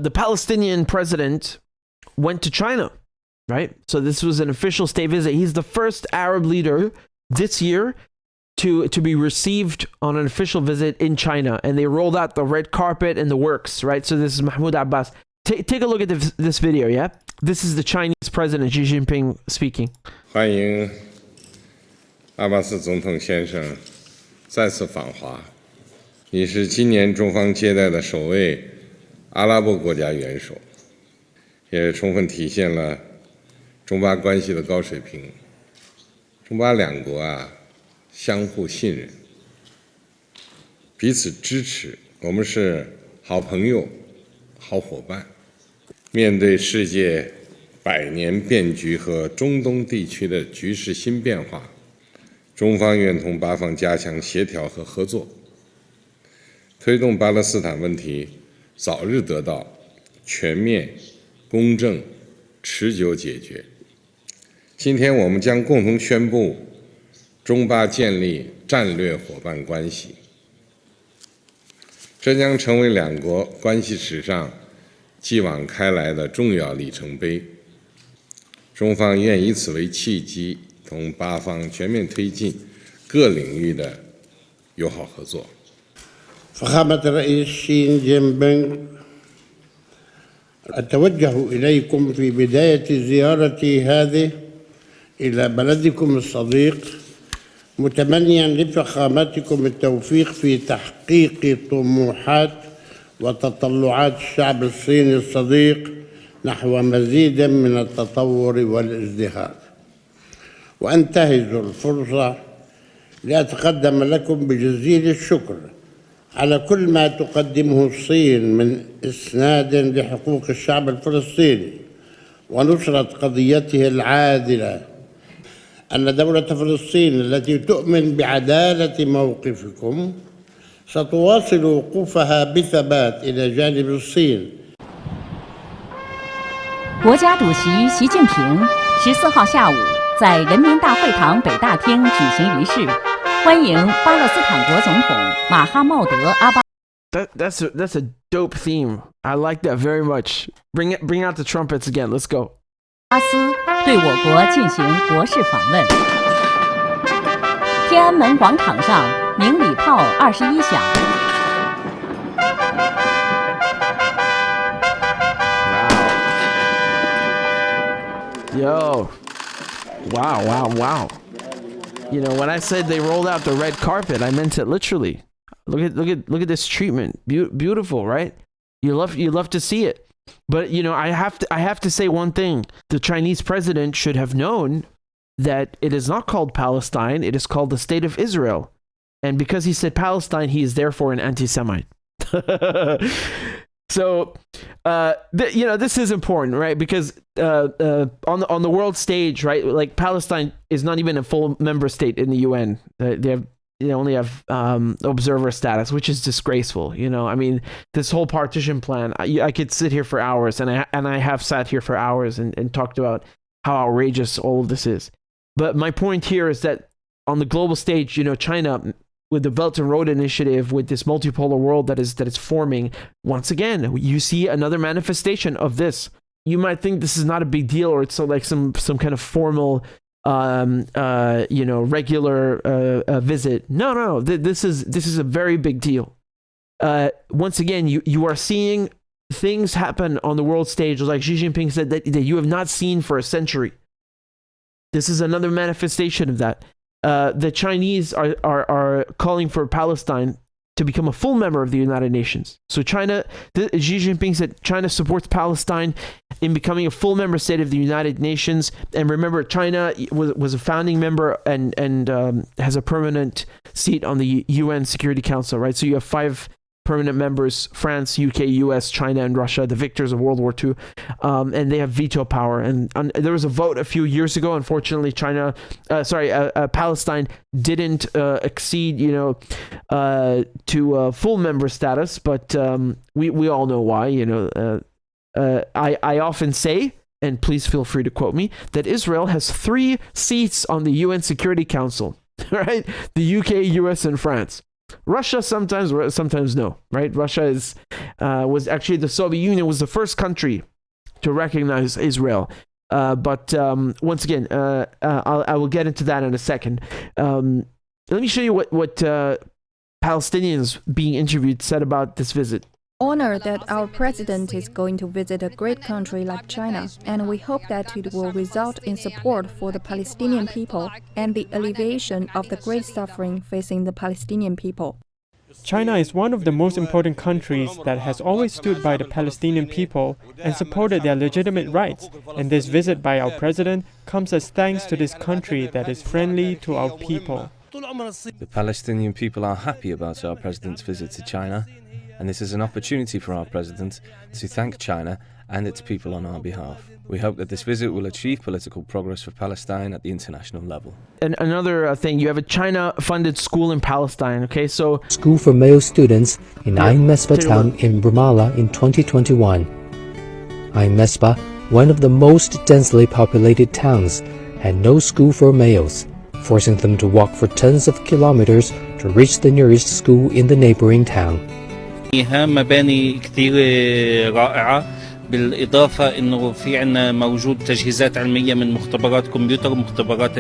the Palestinian president went to China, right? So this was an official state visit. He's the first Arab leader this year to be received on an official visit in China, and they rolled out the red carpet and the works, right? So this is Mahmoud Abbas. Take a look at this video, yeah? This is the Chinese president Xi Jinping speaking. 欢迎阿巴斯总统先生再次访华。你是今年中方接待的首位阿拉伯国家元首，也充分体现了中巴关系的高水平。中巴两国相互信任，彼此支持，我们是好朋友、好伙伴。面对世界百年变局和中东地区的局势新变化，中方愿同巴方加强协调和合作，推动巴勒斯坦问题早日得到全面、公正、持久解决。今天我们将共同宣布中巴建立战略伙伴关系，这将成为两国关系史上继往开来的重要里程碑。中方愿以此为契机，同巴方全面推进各领域的友好合作。فخامة الرئيس شي جين بينغ أتوجه إليكم في بداية زيارتي هذه إلى بلدكم الصديق متمنيا لفخامتكم التوفيق في تحقيق طموحات وتطلعات الشعب الصيني الصديق نحو مزيد من التطور والازدهار، وأنتهز الفرصة لأتقدم لكم بجزيل الشكر على كل ما تقدمه الصين من إسناد لحقوق الشعب الفلسطيني ونصرة قضيته العادلة. أن دولة فلسطين التي تؤمن بعدالة موقفكم ستواصل وقوفها بثبات إلى جانب الصين. 国家主席习近平14号下午在人民大会堂北大厅举行仪式，欢迎巴勒斯坦国总统马哈茂德·阿巴。That's a dope theme. I like that very much. Bring out the trumpets again. Let's go. 阿斯对我国进行国事访问。天安门广场上鸣礼炮21响。Yo. Wow. You know, when I said they rolled out the red carpet, I meant it literally. Look at this treatment. Beautiful, right? You love to see it. But you know, I have to say one thing. The Chinese president should have known that it is not called Palestine, it is called the State of Israel. And because he said Palestine, he is therefore an anti-Semite. So, you know, this is important, right? Because on the world stage, right, like Palestine is not even a full member state in the UN. They only have observer status, which is disgraceful. You know, I mean, this whole partition plan. I could sit here for hours, and I have sat here for hours and talked about how outrageous all of this is. But my point here is that on the global stage, you know, China, with the Belt and Road Initiative, with this multipolar world that is forming, once again, you see another manifestation of this. You might think this is not a big deal, or it's like some kind of formal, you know, regular visit. No. This is a very big deal. Once again, you are seeing things happen on the world stage, like Xi Jinping said, that you have not seen for a century. This is another manifestation of that. The Chinese are calling for Palestine to become a full member of the United Nations. So Xi Jinping said China supports Palestine in becoming a full member state of the United Nations. And remember, China was a founding member and has a permanent seat on the UN Security Council, right? So you have 5 permanent members: France, UK, US, China, and Russia, the victors of World War II. And they have veto power. And there was a vote a few years ago. Unfortunately, Palestine didn't accede, you know, to full member status. But we all know why. You know, I often say, and please feel free to quote me, that Israel has 3 seats on the UN Security Council, right? The UK, US, and France. Russia sometimes no, right? Russia was actually, the Soviet Union was the first country to recognize Israel. But once again, I will get into that in a second. Let me show you what Palestinians being interviewed said about this visit. Honor that our president is going to visit a great country like China, and we hope that it will result in support for the Palestinian people and the alleviation of the great suffering facing the Palestinian people. China is one of the most important countries that has always stood by the Palestinian people and supported their legitimate rights, and this visit by our president comes as thanks to this country that is friendly to our people. The Palestinian people are happy about our president's visit to China, and this is an opportunity for our president to thank China and its people on our behalf. We hope that this visit will achieve political progress for Palestine at the international level. And another thing, you have a China-funded school in Palestine, okay? So school for male students in Ain Mesbah town in Ramallah in 2021. Ain Mesbah, one of the most densely populated towns, had no school for males, forcing them to walk for tens of kilometers to reach the nearest school in the neighboring town. مباني كثير رائعة، بالإضافة إنه في عنا موجود تجهيزات علمية من مختبرات كمبيوتر ومختبرات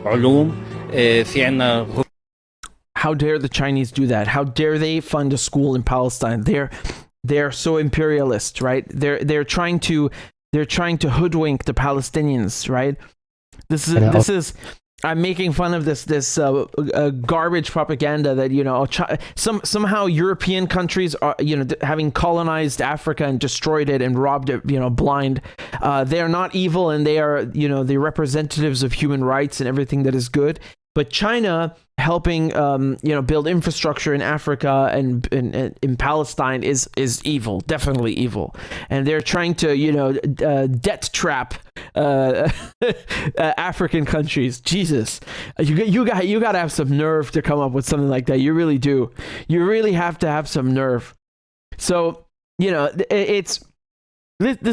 علوم، في عنا. How dare the Chinese do that? How dare they fund a school in Palestine? They're so imperialist, right? They're trying to hoodwink the Palestinians, right? This is I'm making fun of this garbage propaganda that, you know, somehow European countries are, you know, having colonized Africa and destroyed it and robbed it, you know, blind. They are not evil, and they are, you know, the representatives of human rights and everything that is good. But China helping, you know, build infrastructure in Africa and in Palestine is evil, definitely evil. And they're trying to, you know, debt trap African countries. Jesus, you got to have some nerve to come up with something like that. You really do. You really have to have some nerve. So, you know, this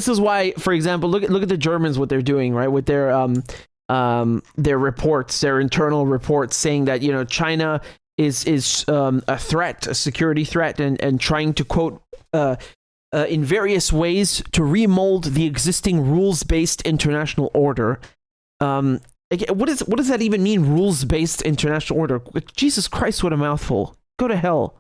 is why, for example, look at the Germans, what they're doing, right, with their reports, their internal reports, saying that, you know, China is a threat, a security threat, and trying to, quote, in various ways to remold the existing rules-based international order. What does that even mean, rules-based international order? Jesus Christ, what a mouthful. Go to hell.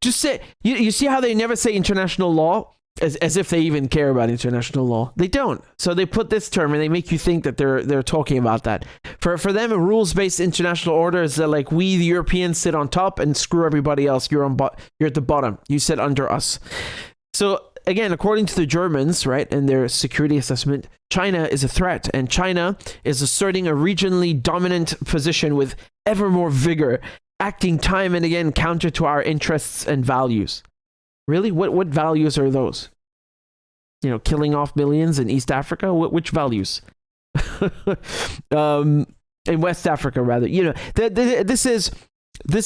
Just say, you see how they never say international law? As if they even care about international law. They don't. So they put this term and they make you think that they're talking about that. For them, a rules-based international order is that, like, we the Europeans sit on top and screw everybody else. You're at the bottom. You sit under us. So again, according to the Germans, right, and their security assessment, China is a threat, and China is asserting a regionally dominant position with ever more vigor, acting time and again counter to our interests and values. Really? What values are those? You know, killing off millions in East Africa? Which values? In West Africa, rather. You know, this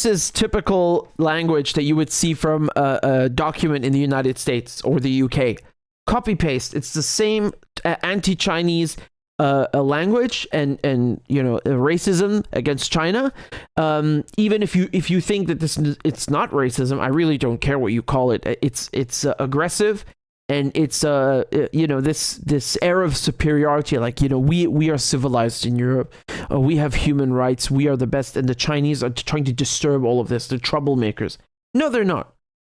is typical language that you would see from a document in the United States or the UK. Copy paste. It's the same anti-Chinese language and you know, racism against China. Even if you think that it's not racism, I really don't care what you call it. It's aggressive, and it's you know, this air of superiority, like, you know, we are civilized in Europe, we have human rights, we are the best, and the Chinese are trying to disturb all of this. They're troublemakers. No, they're not.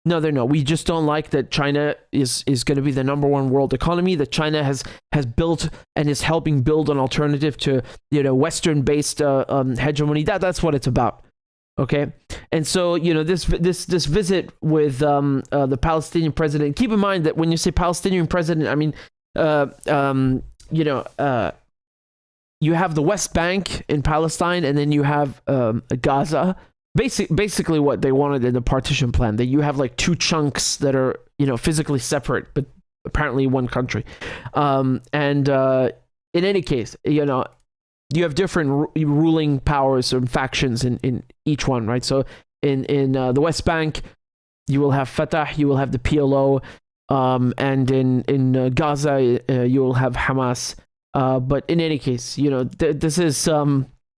No, they're not. We just don't like that China is going to be the number one world economy, that China has built and is helping build an alternative to, you know, Western-based hegemony. That's what it's about. Okay? And so, you know, this visit with the Palestinian president, keep in mind that when you say Palestinian president, I mean, you know, you have the West Bank in Palestine, and then you have Gaza. Basically what they wanted in the partition plan, that you have like two chunks that are, you know, physically separate, but apparently one country. And in any case, you know, you have different ruling powers or factions in each one, right? So in the West Bank, you will have Fatah, you will have the PLO, and in Gaza, you will have Hamas. But in any case, you know, this is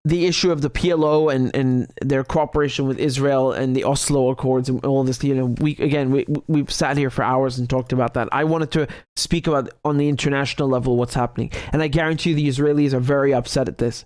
the issue of the PLO and their cooperation with Israel and the Oslo Accords and all this, we've sat here for hours and talked about that. I wanted to speak about on the international level what's happening, and I guarantee you the Israelis are very upset at this.